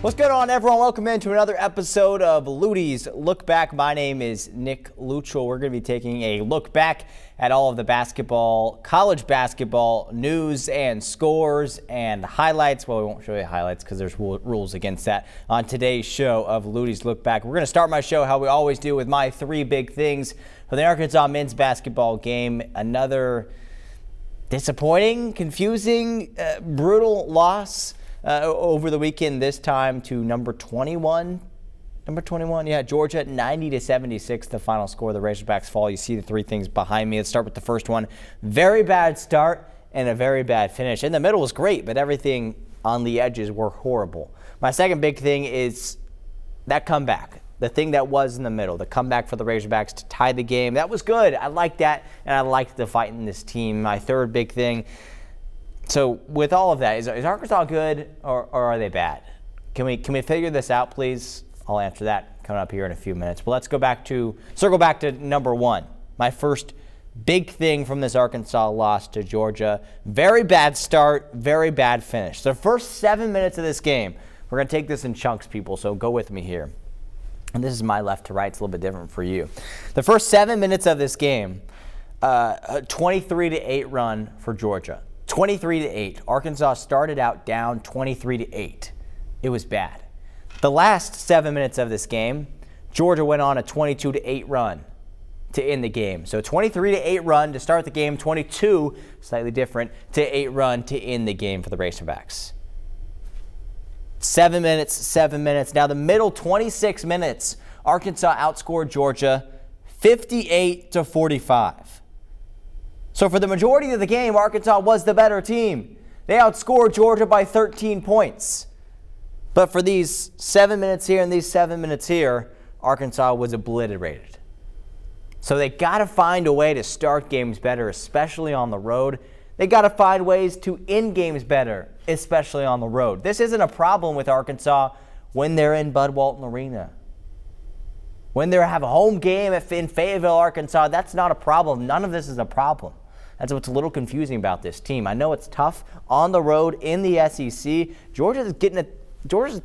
What's going on, everyone? Welcome into another episode of Luttie's Look Back. My name is Nick Luttrell. We're going to be taking a look back at all of the college basketball news and scores and highlights. Well, we won't show you highlights because there's rules against that on today's show of Luttie's Look Back. We're going to start my show how we always do with my three big things for the Arkansas men's basketball game. Another disappointing, confusing, brutal loss over the weekend, this time to number 21, Georgia, 90-76, the final score. The Razorbacks fall. You see the three things behind me. Let's start with the first one. Very bad start and a very bad finish. In the middle was great, but everything on the edges were horrible. My second big thing is that comeback, the thing that was in the middle, the comeback for the Razorbacks to tie the game. That was good. I liked that, and I liked the fight in this team. My third big thing, so with all of that, is Arkansas good or are they bad? Can we figure this out, please? I'll answer that coming up here in a few minutes. But let's circle back to number one. My first big thing from this Arkansas loss to Georgia. Very bad start, very bad finish. The first 7 minutes of this game, we're going to take this in chunks, people, so go with me here. And this is my left to right. It's a little bit different for you. The first 7 minutes of this game, a 23-8 run for Georgia. 23-8. Arkansas started out down 23-8. It was bad. The last 7 minutes of this game, Georgia went on a 22-8 run to end the game. So 23-8 run to start the game, 22, slightly different, to 8 run to end the game for the Razorbacks. 7 minutes. Now the middle 26 minutes, Arkansas outscored Georgia 58-45. So for the majority of the game, Arkansas was the better team. They outscored Georgia by 13 points. But for these 7 minutes here and these 7 minutes here, Arkansas was obliterated. So they got to find a way to start games better, especially on the road. They got to find ways to end games better, especially on the road. This isn't a problem with Arkansas when they're in Bud Walton Arena. When they have a home game in Fayetteville, Arkansas, that's not a problem. None of this is a problem. That's what's a little confusing about this team. I know it's tough on the road in the SEC. Georgia's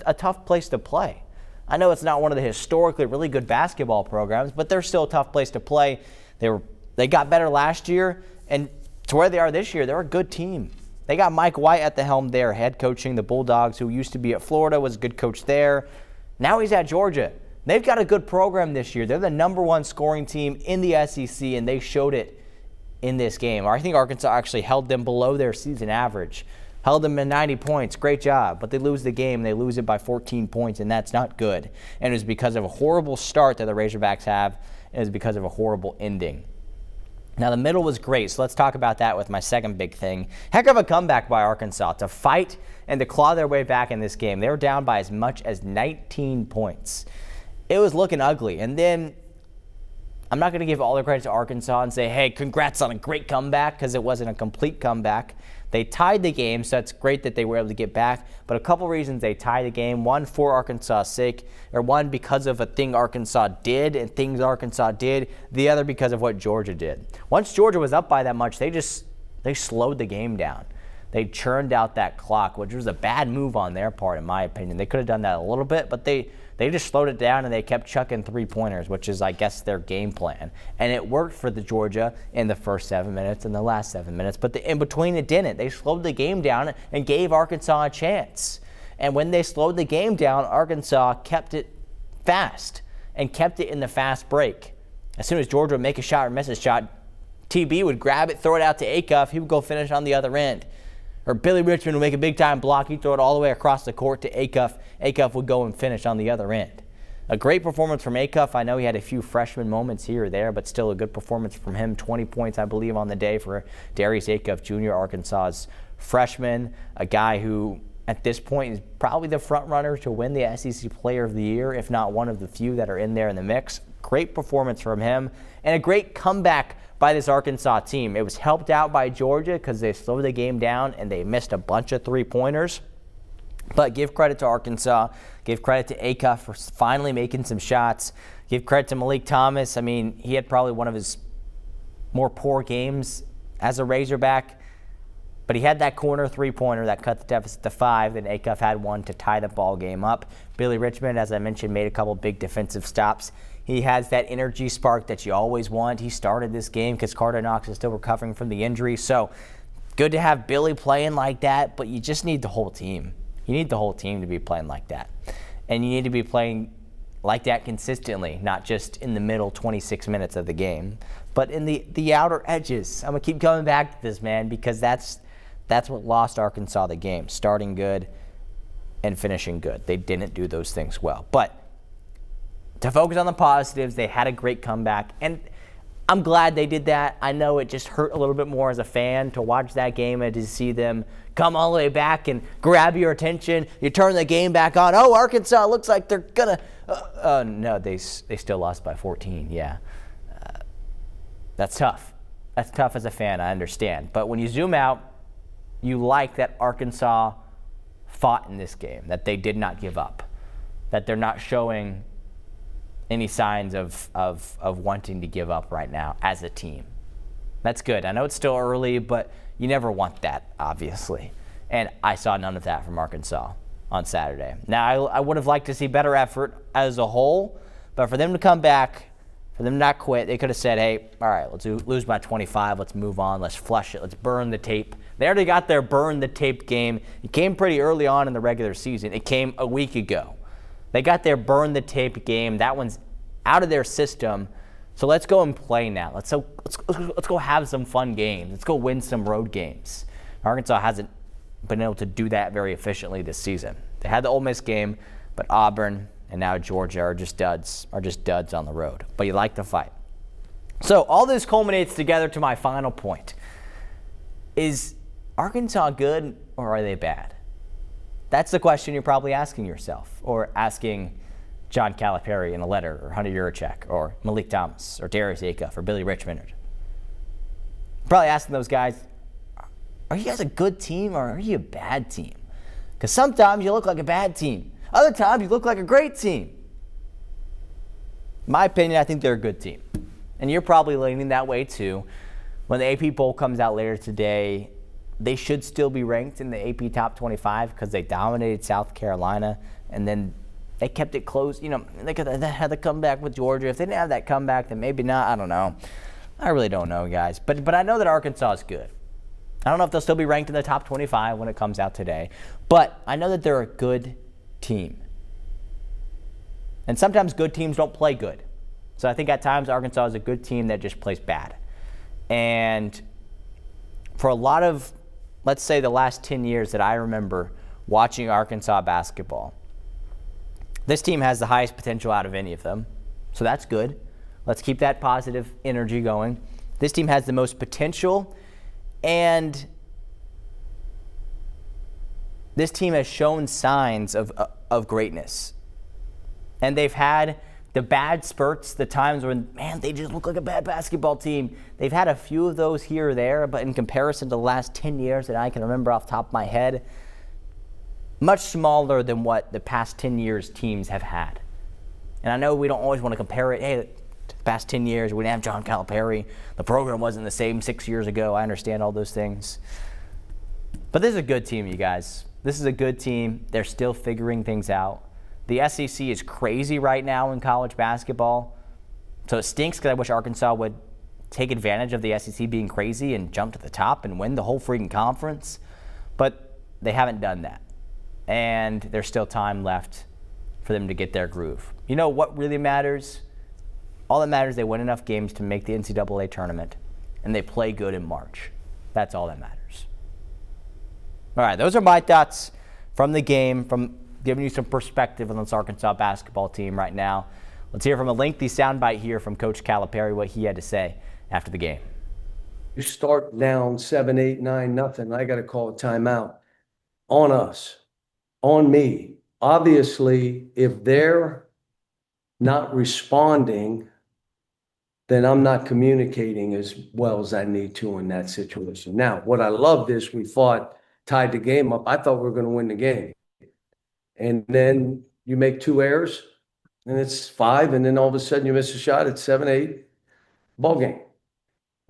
a tough place to play. I know it's not one of the historically really good basketball programs, but they're still a tough place to play. They got better last year, and to where they are this year, they're a good team. They got Mike White at the helm there, head coaching the Bulldogs, who used to be at Florida, was a good coach there. Now he's at Georgia. They've got a good program this year. They're the number one scoring team in the SEC, and they showed it in this game. I think Arkansas actually held them below their season average. Held them at 90 points. Great job. But they lose the game. They lose it by 14 points, and that's not good. And it was because of a horrible start that the Razorbacks have, and it was because of a horrible ending. Now, the middle was great, so let's talk about that with my second big thing. Heck of a comeback by Arkansas to fight and to claw their way back in this game. They were down by as much as 19 points. It was looking ugly. And then I'm not going to give all the credit to Arkansas and say, hey, congrats on a great comeback, because it wasn't a complete comeback. They tied the game, so that's great that they were able to get back. But a couple reasons they tied the game. One, for Arkansas' sake, or one, because of a thing Arkansas did and things Arkansas did. The other, because of what Georgia did. Once Georgia was up by that much, they slowed the game down. They churned out that clock, which was a bad move on their part, in my opinion. They could have done that a little bit, but they just slowed it down, and they kept chucking three-pointers, which is, I guess, their game plan. And it worked for the Georgia in the first 7 minutes and the last 7 minutes, but in between it didn't. They slowed the game down and gave Arkansas a chance. And when they slowed the game down, Arkansas kept it fast and kept it in the fast break. As soon as Georgia would make a shot or miss a shot, TB would grab it, throw it out to Acuff. He would go finish on the other end. Or Billy Richmond would make a big-time block. He'd throw it all the way across the court to Acuff. Acuff would go and finish on the other end. A great performance from Acuff. I know he had a few freshman moments here or there, but still a good performance from him. 20 points, I believe, on the day for Darius Acuff Jr., Arkansas's freshman. A guy who, at this point, is probably the front runner to win the SEC Player of the Year, if not one of the few that are in there in the mix. Great performance from him, and a great comeback by this Arkansas team. It was helped out by Georgia because they slowed the game down and they missed a bunch of three-pointers. But give credit to Arkansas. Give credit to Acuff for finally making some shots. Give credit to Malik Thomas. I mean, he had probably one of his more poor games as a Razorback. But he had that corner three-pointer that cut the deficit to 5. Then Acuff had one to tie the ball game up. Billy Richmond, as I mentioned, made a couple big defensive stops. He has that energy spark that you always want. He started this game because Carter Knox is still recovering from the injury. So good to have Billy playing like that, but you just need the whole team. You need the whole team to be playing like that. And you need to be playing like that consistently, not just in the middle 26 minutes of the game, but in the outer edges. I'm going to keep coming back to this, man, because that's what lost Arkansas the game, starting good and finishing good. They didn't do those things well. But to focus on the positives, they had a great comeback, and I'm glad they did that. I know it just hurt a little bit more as a fan to watch that game and to see them come all the way back and grab your attention. You turn the game back on. Oh, Arkansas looks like they're going to no, they still lost by 14. Yeah. That's tough. That's tough as a fan, I understand. But when you zoom out, you like that Arkansas fought in this game, that they did not give up, that they're not showing any signs of wanting to give up right now as a team. That's good. I know it's still early, but you never want that, obviously. And I saw none of that from Arkansas on Saturday. Now, I would have liked to see better effort as a whole, but for them to come back, for them to not quit, they could have said, hey, all right, let's lose by 25. Let's move on. Let's flush it. Let's burn the tape. They already got their burn the tape game. It came pretty early on in the regular season. It came a week ago. They got their burn the tape game. That one's out of their system. So let's go and play now. Let's go have some fun games. Let's go win some road games. Arkansas hasn't been able to do that very efficiently this season. They had the Ole Miss game, but Auburn and now Georgia are just duds on the road. But you like the fight. So all this culminates together to my final point. Is Arkansas good or are they bad? That's the question you're probably asking yourself, or asking John Calipari in a letter, or Hunter Yurachek, or Malik Thomas, or Darius Acuff, or Billy Richmond. You're probably asking those guys, are you guys a good team or are you a bad team? Because sometimes you look like a bad team. Other times you look like a great team. In my opinion, I think they're a good team. And you're probably leaning that way too. When the AP poll comes out later today, they should still be ranked in the AP top 25 because they dominated South Carolina and then they kept it close. You know, they had the comeback with Georgia. If they didn't have that comeback, then maybe not. I don't know. I really don't know, guys. But I know that Arkansas is good. I don't know if they'll still be ranked in the top 25 when it comes out today. But I know that they're a good team. And sometimes good teams don't play good. So I think at times Arkansas is a good team that just plays bad. And for a lot of, let's say, the last 10 years that I remember watching Arkansas basketball, this team has the highest potential out of any of them. So that's good. Let's keep that positive energy going. This team has the most potential, and this team has shown signs of greatness. And they've had the bad spurts, the times when, man, they just look like a bad basketball team. They've had a few of those here or there, but in comparison to the last 10 years that I can remember off the top of my head, much smaller than what the past 10 years teams have had. And I know we don't always want to compare it. Hey, the past 10 years, we didn't have John Calipari. The program wasn't the same 6 years ago. I understand all those things. But this is a good team, you guys. This is a good team. They're still figuring things out. The SEC is crazy right now in college basketball. So it stinks because I wish Arkansas would take advantage of the SEC being crazy and jump to the top and win the whole freaking conference. But they haven't done that. And there's still time left for them to get their groove. You know what really matters? All that matters is they win enough games to make the NCAA tournament, and they play good in March. That's all that matters. All right, those are my thoughts from the game, from giving you some perspective on this Arkansas basketball team right now. Let's hear from a lengthy soundbite here from Coach Calipari, what he had to say after the game. You start down 7, 8, 9, nothing. I got to call a timeout on us, on me. Obviously, if they're not responding, then I'm not communicating as well as I need to in that situation. Now, what I loved is we fought, tied the game up. I thought we were going to win the game. And then you make 2 errors, and it's 5, and then all of a sudden you miss a shot at 7, 8, ball game.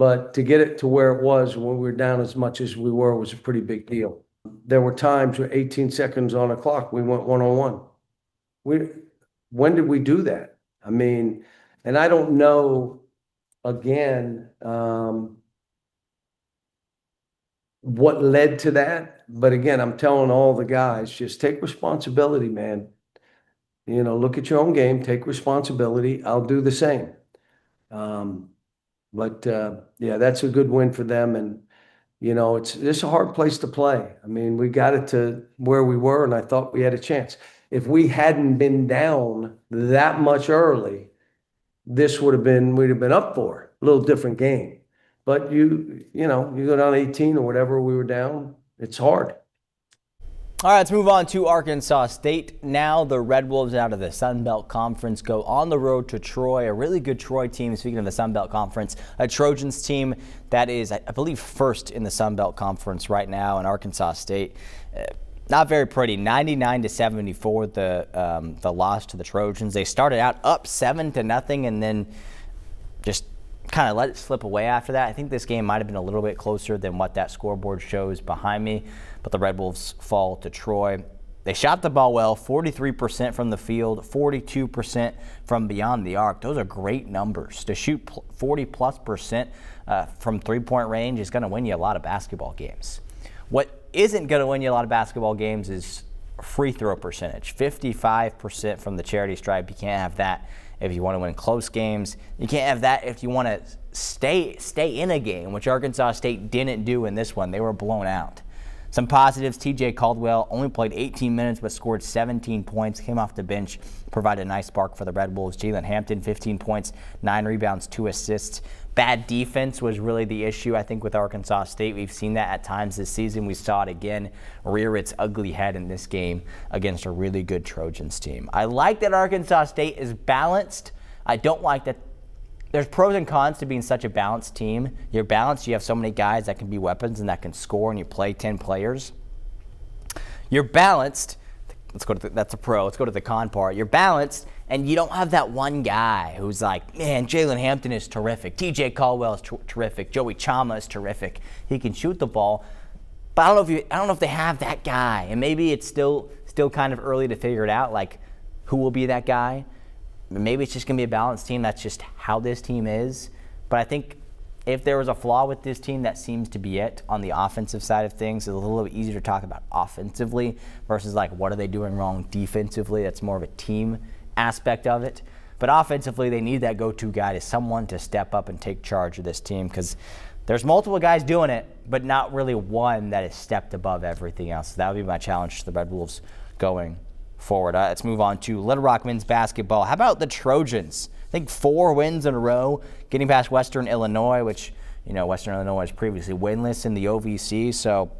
But to get it to where it was when we were down as much as we were was a pretty big deal. There were times where 18 seconds on the clock, we went 1-on-1. When did we do that? I mean, and I don't know, again, what led to that. But again, I'm telling all the guys, just take responsibility, man. You know, look at your own game, take responsibility. I'll do the same. Yeah, that's a good win for them. And, you know, it's a hard place to play. I mean, we got it to where we were, and I thought we had a chance. If we hadn't been down that much early, we'd have been up for it. A little different game. But you go down 18 or whatever we were down, it's hard. All right, let's move on to Arkansas State. Now the Red Wolves out of the Sun Belt Conference go on the road to Troy, a really good Troy team. Speaking of the Sun Belt Conference, a Trojans team that is, I believe, first in the Sun Belt Conference right now, and Arkansas State. Not very pretty, 99-74, the loss to the Trojans. They started out up 7-0 and then just kind of let it slip away after that. I think this game might have been a little bit closer than what that scoreboard shows behind me, but the Red Wolves fall to Troy. They shot the ball well, 43% from the field, 42% from beyond the arc. Those are great numbers. To shoot 40+% from three-point range is going to win you a lot of basketball games. What isn't going to win you a lot of basketball games is free throw percentage. 55% from the charity stripe. You can't have that if you want to win close games. You can't have that if you want to stay in a game, which Arkansas State didn't do in this one. They were blown out. Some positives, TJ Caldwell only played 18 minutes but scored 17 points, came off the bench, provided a nice spark for the Red Wolves. Jalen Hampton, 15 points, 9 rebounds, 2 assists. Bad defense was really the issue, I think, with Arkansas State. We've seen that at times this season. We saw it again rear its ugly head in this game against a really good Trojans team. I like that Arkansas State is balanced. I don't like that. There's pros and cons to being such a balanced team. You're balanced. You have so many guys that can be weapons and that can score, and you play 10 players. You're balanced. That's a pro. Let's go to the con part. You're balanced, and you don't have that one guy who's like, man, Jalen Hampton is terrific. TJ Caldwell is terrific. Joey Chama is terrific. He can shoot the ball. But I don't know if they have that guy. And maybe it's still kind of early to figure it out, like who will be that guy. Maybe it's just going to be a balanced team. That's just how this team is. But I think if there was a flaw with this team, that seems to be it. On the offensive side of things, it's a little bit easier to talk about offensively versus like what are they doing wrong defensively. That's more of a team aspect of it. But offensively, they need that go-to guy, to someone to step up and take charge of this team, because there's multiple guys doing it, but not really one that is stepped above everything else. So that would be my challenge to the Red Wolves going forward. Let's move on to Little Rock men's basketball. How about the Trojans? I think 4 wins in a row, getting past Western Illinois, which, you know, Western Illinois was previously winless in the OVC, so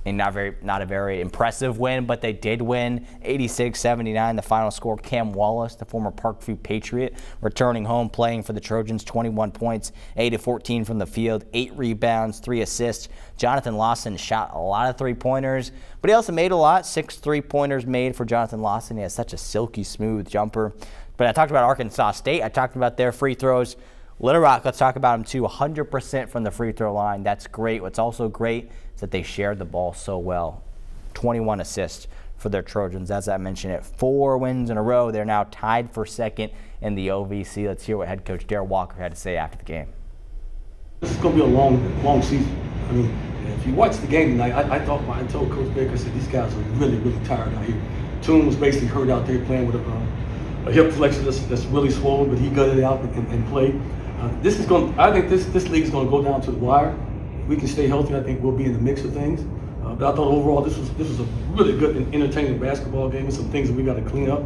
and not a very impressive win, but they did win 86-79. The final score, Cam Wallace, the former Parkview Patriot, returning home, playing for the Trojans, 21 points, 8-14 from the field, 8 rebounds, 3 assists. Jonathan Lawson shot a lot of three-pointers, but he also made a lot, 6 three-pointers made for Jonathan Lawson. He has such a silky smooth jumper. But I talked about Arkansas State. I talked about their free throws. Little Rock, let's talk about them too. 100% from the free throw line. That's great. What's also great is that they shared the ball so well. 21 assists for their Trojans. As I mentioned, at 4 wins in a row, they're now tied for second in the OVC. Let's hear what head coach Darrell Walker had to say after the game. This is going to be a long season. I mean, if you watch the game tonight, I told Coach Baker, I said, these guys are really, really tired out here. Toon was basically hurt out there playing with a hip flexor that's really swollen, but he gutted it out and played. I think this league is going to go down to the wire. If we can stay healthy, I think we'll be in the mix of things. But I thought overall this was a really good and entertaining basketball game, and some things that we got to clean up.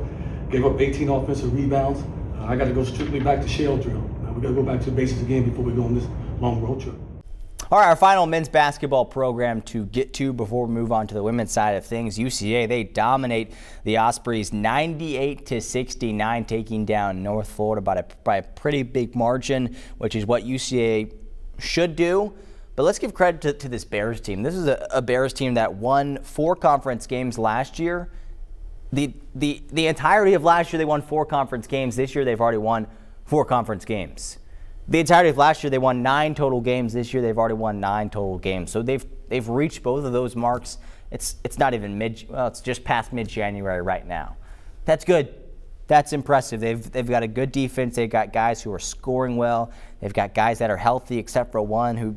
Gave up 18 offensive rebounds. I got to go strictly back to shell drill. We got to go back to the basics again before we go on this long road trip. All right, our final men's basketball program to get to before we move on to the women's side of things. UCA, they dominate the Ospreys 98-69, taking down North Florida by a pretty big margin, which is what UCA should do. But let's give credit to this Bears team. This is a Bears team that won 4 conference games last year. The entirety of last year, they won 4 conference games. This year, they've already won 4 conference games. The entirety of last year, they won 9 total games. This year, they've already won 9 total games. So they've reached both of those marks. It's not even it's just past mid-January right now. That's good. That's impressive. They've got a good defense. They've got guys who are scoring well. They've got guys that are healthy, except for one who,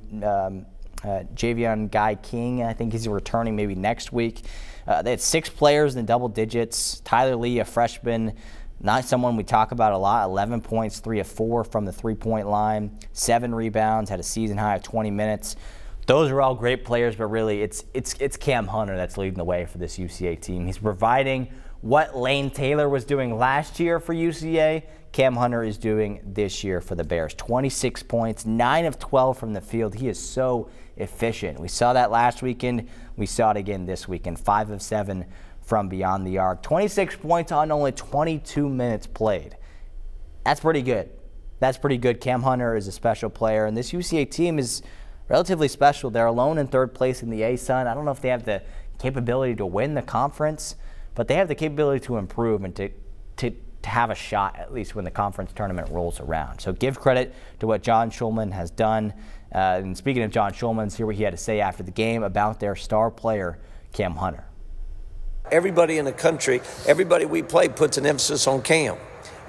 Javion Guy King, I think he's returning maybe next week. They had 6 players in the double digits. Tyler Lee, a freshman, not someone we talk about a lot, 11 points, 3 of 4 from the three-point line, 7 rebounds, had a season high of 20 minutes. Those are all great players, but really it's Cam Hunter that's leading the way for this UCA team. He's providing what Lane Taylor was doing last year for UCA. Cam Hunter is doing this year for the Bears. 26 points, 9 of 12 from the field. He is so efficient. We saw that last weekend. We saw it again this weekend. 5 of 7 from beyond the arc. 26 points on only 22 minutes played. That's pretty good. That's pretty good. Cam Hunter is a special player, and this UCA team is relatively special. They're alone in 3rd place in the ASUN. I don't know if they have the capability to win the conference, but they have the capability to improve and to have a shot at least when the conference tournament rolls around. So give credit to what John Schulman has done. And speaking of John Schulman, let's hear what he had to say after the game about their star player, Cam Hunter. Everybody in the country, everybody we play puts an emphasis on Cam.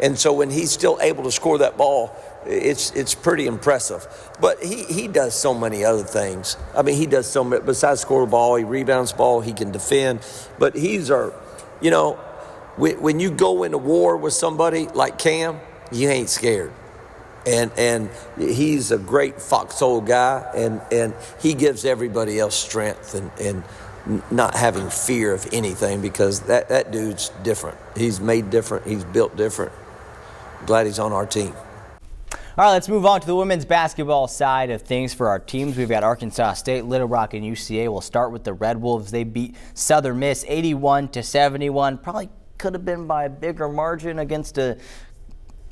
And so when he's still able to score that ball, it's pretty impressive. But he does so many other things. I mean, he does so much. Besides score the ball, he rebounds the ball, he can defend. But when you go into war with somebody like Cam, you ain't scared. And he's a great foxhole guy, and he gives everybody else strength and not having fear of anything, because that dude's different. He's made different. He's built different. Glad he's on our team. All right, let's move on to the women's basketball side of things for our teams. We've got Arkansas State, Little Rock, and UCA. We'll start with the Red Wolves. They beat Southern Miss 81-71. Probably could have been by a bigger margin against a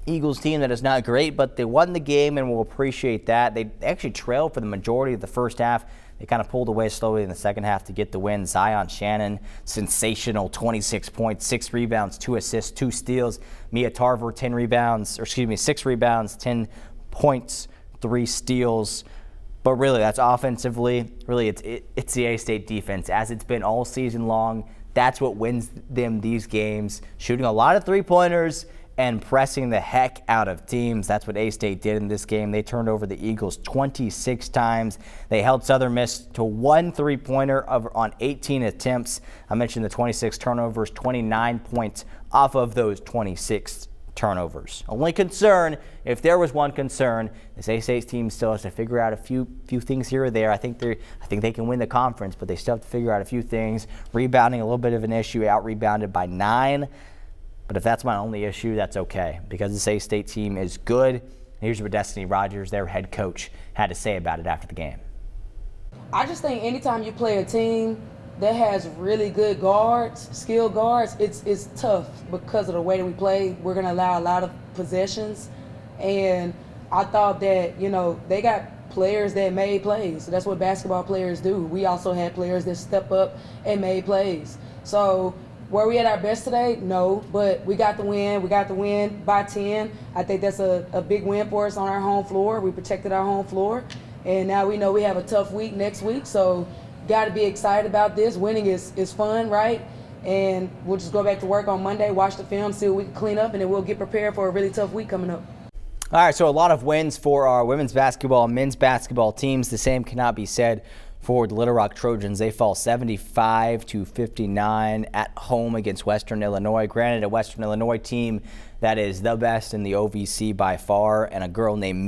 Eagles team that is not great, but they won the game, and we'll appreciate that. They actually trailed for the majority of the first half. They kind of pulled away slowly in the second half to get the win. Zion Shannon, sensational, 26 points, 6 rebounds, 2 assists, 2 steals. Mia Tarver, 6 rebounds, 10 points, 3 steals. But really, that's offensively. Really, it's the A-State defense, as it's been all season long. That's what wins them these games. Shooting a lot of three-pointers and pressing the heck out of teams. That's what A-State did in this game. They turned over the Eagles 26 times. They held Southern Miss to 1 three-pointer on 18 attempts. I mentioned the 26 turnovers, 29 points off of those 26 turnovers. Only concern, if there was one concern, this A-State team still has to figure out a few things here or there. I think they can win the conference, but they still have to figure out a few things. Rebounding, a little bit of an issue, out-rebounded by 9. But if that's my only issue, that's okay, because this A-State team is good. Here's what Destiny Rogers, their head coach, had to say about it after the game. I just think anytime you play a team that has really good guards, skilled guards, it's tough because of the way that we play. We're going to allow a lot of possessions. And I thought that, they got players that made plays. So that's what basketball players do. We also had players that step up and made plays. So were we at our best today? No, but we got the win. We got the win by 10. I think that's a big win for us on our home floor. We protected our home floor. And now we know we have a tough week next week. So got to be excited about this. Winning is fun, right? And we'll just go back to work on Monday, watch the film, see what we can clean up, and then we'll get prepared for a really tough week coming up. All right, so a lot of wins for our women's basketball and men's basketball teams. The same cannot be said for the Little Rock Trojans. They fall 75-59 at home against Western Illinois. Granted, a Western Illinois team that is the best in the OVC by far, and a girl named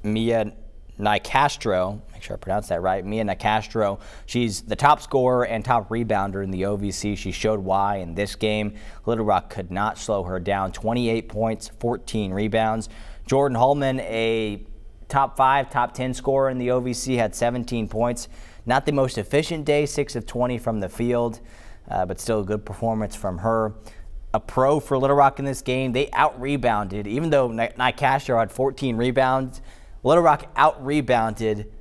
Mia Nicastro, make sure I pronounce that right, Mia Nicastro. She's the top scorer and top rebounder in the OVC. She showed why in this game. Little Rock could not slow her down. 28 points, 14 rebounds. Jordan Holman, a top 5, top 10 scorer in the OVC, had 17 points. Not the most efficient day, 6 of 20 from the field, but still a good performance from her. A pro for Little Rock in this game. They out-rebounded. Even though Nicastro had 14 rebounds, Little Rock out-rebounded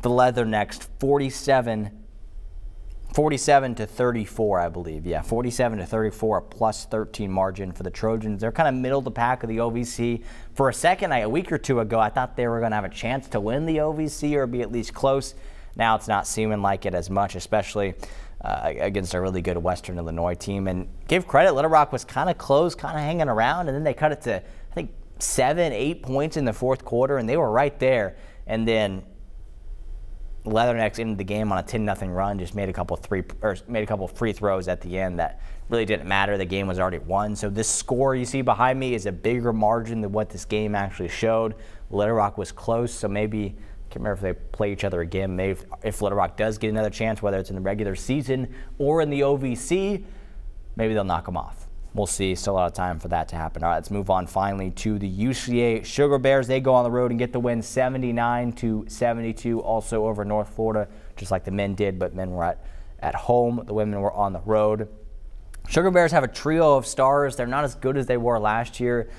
the Leathernecks 47-34, I believe. Yeah, 47-34, a plus 13 margin for the Trojans. They're kind of middle of the pack of the OVC. For a second, a week or two ago, I thought they were going to have a chance to win the OVC or be at least close. Now it's not seeming like it as much, especially against a really good Western Illinois team. And give credit, Little Rock was kind of close, kind of hanging around, and then they cut it to, I think, 7-8 points in the fourth quarter, and they were right there. And then Leathernecks ended the game on a 10-0 run, just made a couple free throws at the end that really didn't matter. The game was already won. So this score you see behind me is a bigger margin than what this game actually showed. Little Rock was close, so maybe, I can't remember if they play each other again. Maybe if Little Rock does get another chance, whether it's in the regular season or in the OVC, maybe they'll knock them off. We'll see. Still a lot of time for that to happen. All right, let's move on finally to the UCA Sugar Bears. They go on the road and get the win 79-72, also over North Florida, just like the men did, but men were at home. The women were on the road. Sugar Bears have a trio of stars. They're not as good as they were last year,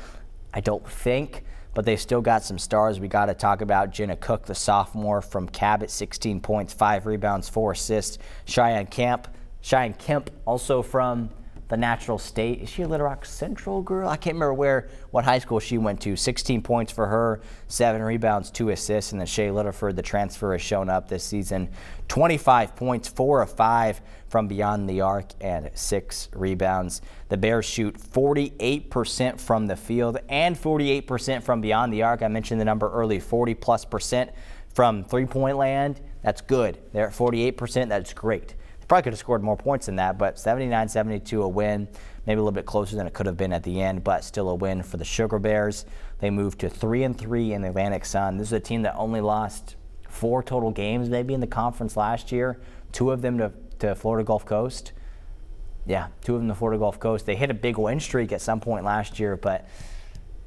I don't think, but they still got some stars. We got to talk about Jenna Cook, the sophomore from Cabot, 16 points, 5 rebounds, 4 assists. Cheyenne Kemp, also from the Natural State. Is she a Little Rock Central girl? I can't remember what high school she went to. 16 points for her, 7 rebounds, 2 assists. And then Shea Littleford, the transfer, has shown up this season. 25 points, 4 of 5 from beyond the arc, and 6 rebounds. The Bears shoot 48% from the field and 48% from beyond the arc. I mentioned the number early, 40+% from three-point land. That's good. They're at 48%. That's great. Probably could have scored more points than that, but 79-72, a win. Maybe a little bit closer than it could have been at the end, but still a win for the Sugar Bears. They moved to 3-3 in the Atlantic Sun. This is a team that only lost 4 total games maybe in the conference last year, 2 of them to Florida Gulf Coast. Yeah, 2 of them to Florida Gulf Coast. They hit a big win streak at some point last year, but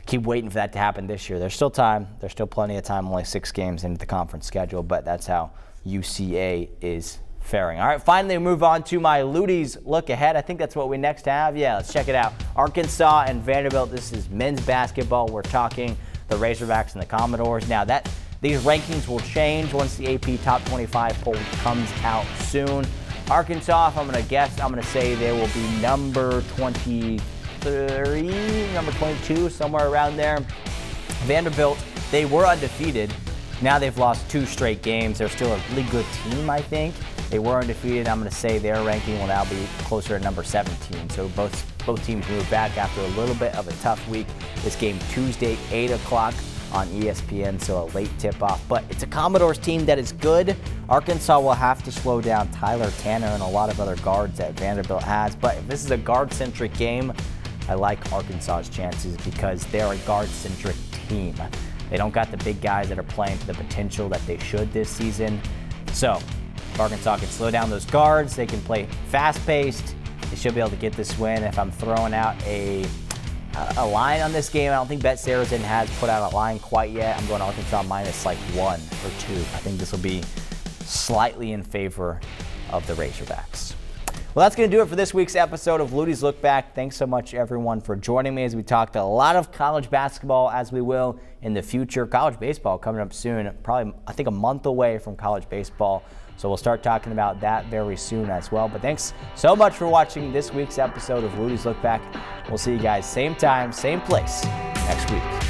keep waiting for that to happen this year. There's still time. There's still plenty of time, only 6 games into the conference schedule, but that's how UCA is faring. All right, finally we move on to my Lutties look ahead. I think that's what we next have. Yeah, let's check it out. Arkansas and Vanderbilt. This is men's basketball. We're talking the Razorbacks and the Commodores. Now these rankings will change once the AP Top 25 poll comes out soon. Arkansas, if I'm going to guess, I'm going to say they will be number 23, number 22, somewhere around there. Vanderbilt, they were undefeated. Now they've lost 2 straight games. They're still a really good team, I think. They were undefeated. I'm going to say their ranking will now be closer to number 17. So both teams move back after a little bit of a tough week. This game Tuesday, 8 o'clock on ESPN, so a late tip-off. But it's a Commodores team that is good. Arkansas will have to slow down Tyler Tanner and a lot of other guards that Vanderbilt has. But if this is a guard-centric game, I like Arkansas's chances because they're a guard-centric team. They don't got the big guys that are playing to the potential that they should this season. So if Arkansas can slow down those guards, they can play fast-paced, they should be able to get this win. If I'm throwing out a line on this game, I don't think Bet Saracen has put out a line quite yet. I'm going Arkansas minus like 1 or 2. I think this will be slightly in favor of the Razorbacks. Well, that's going to do it for this week's episode of Luttie's Look Back. Thanks so much, everyone, for joining me as we talked a lot of college basketball, as we will in the future. College baseball coming up soon, probably, I think, a month away from college baseball. So we'll start talking about that very soon as well. But thanks so much for watching this week's episode of Luttie's Look Back. We'll see you guys same time, same place next week.